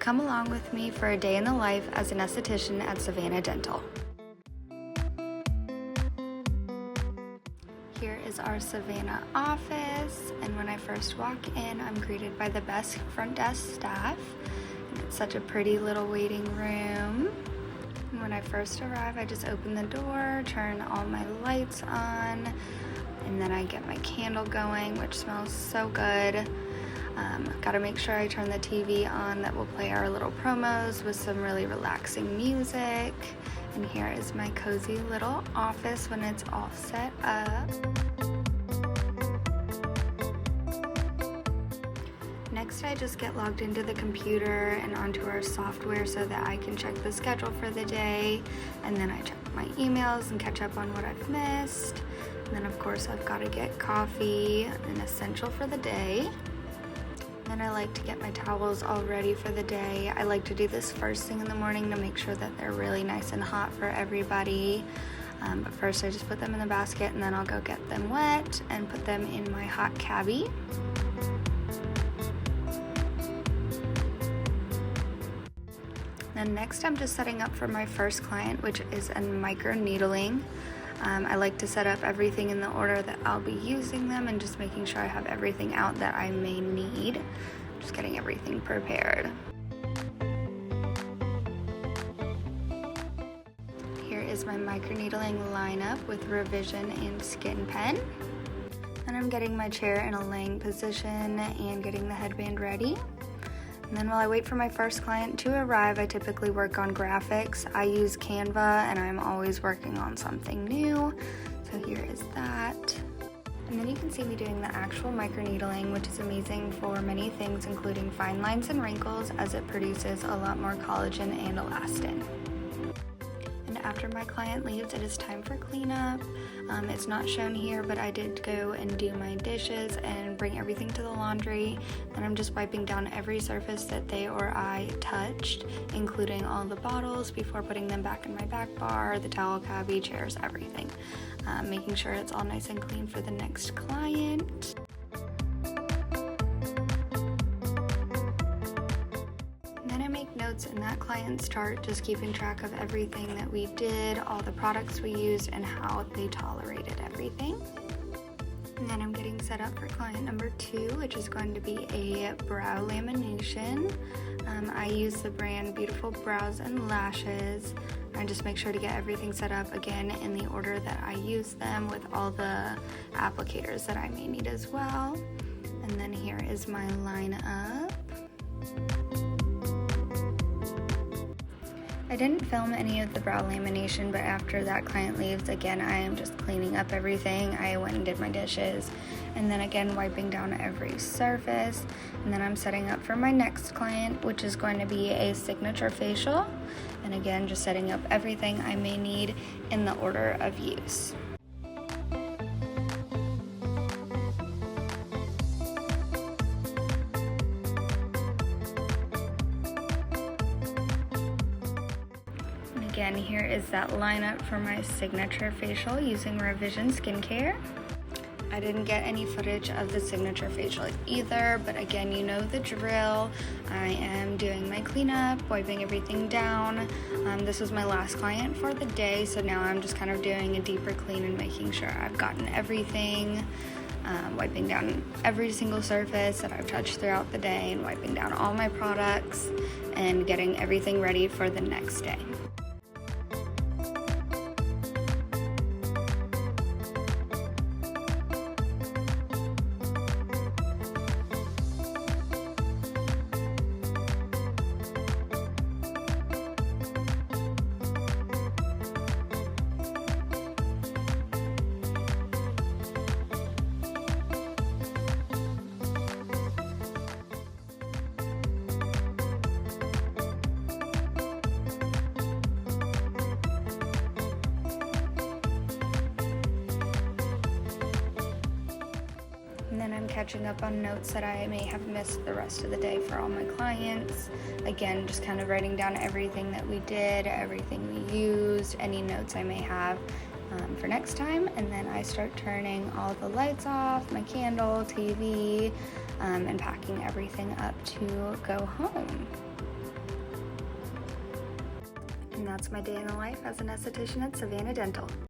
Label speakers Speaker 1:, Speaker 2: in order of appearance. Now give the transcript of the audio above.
Speaker 1: Come along with me for a day in the life as an esthetician at Savannah Dental. Here is our Savannah office, and when I first walk in, I'm greeted by the best front desk staff. And it's such a pretty little waiting room. And when I first arrive, I just open the door, turn all my lights on, and then I get my candle going, which smells so good. Gotta make sure I turn the TV on that will play our little promos with some really relaxing music. And here is my cozy little office when it's all set up. Next, I just get logged into the computer and onto our software so that I can check the schedule for the day. And then I check my emails and catch up on what I've missed. And then of course I've got to get coffee, an essential for the day. Then I like to get my towels all ready for the day. I like to do this first thing in the morning to make sure that they're really nice and hot for everybody. But first I just put them in the basket and then I'll go get them wet and put them in my hot cabbie. Then next I'm just setting up for my first client, which is a micro needling. I like to set up everything in the order that I'll be using them and just making sure I have everything out that I may need. Just getting everything prepared. Here is my microneedling lineup with revision and skin pen. Then I'm getting my chair in a laying position and getting the headband ready. And then while I wait for my first client to arrive, I typically work on graphics. I use Canva and I'm always working on something new. So here is that. And then you can see me doing the actual microneedling, which is amazing for many things, including fine lines and wrinkles, as it produces a lot more collagen and elastin. And after my client leaves, it is time for cleanup. It's not shown here, but I did go and do my dishes and bring everything to the laundry. And I'm just wiping down every surface that they or I touched, including all the bottles before putting them back in my back bar, the towel cabbie, chairs, everything. Making sure it's all nice and clean for the next client. Notes in that client's chart, just keeping track of everything that we did, all the products we used, and how they tolerated everything. And then I'm getting set up for client number 2, which is going to be a brow lamination. I use the brand Beautiful Brows and Lashes. I just make sure to get everything set up again in the order that I use them, with all the applicators that I may need as well. And then here is my lineup. I didn't film any of the brow lamination, but after that client leaves, again, I am just cleaning up everything. I went and did my dishes, and then again, wiping down every surface. And then I'm setting up for my next client, which is going to be a signature facial. And again, just setting up everything I may need in the order of use. Again, here is that lineup for my signature facial using Revision Skincare. I didn't get any footage of the signature facial either, but again, you know the drill. I am doing my cleanup, wiping everything down. This was my last client for the day, so now I'm just kind of doing a deeper clean and making sure I've gotten everything. Wiping down every single surface that I've touched throughout the day, and wiping down all my products and getting everything ready for the next day. Catching up on notes that I may have missed the rest of the day for all my clients. Again, just kind of writing down everything that we did, everything we used, any notes I may have for next time. And then I start turning all the lights off, my candle, TV, and packing everything up to go home. And that's my day in the life as an esthetician at Savannah Dental.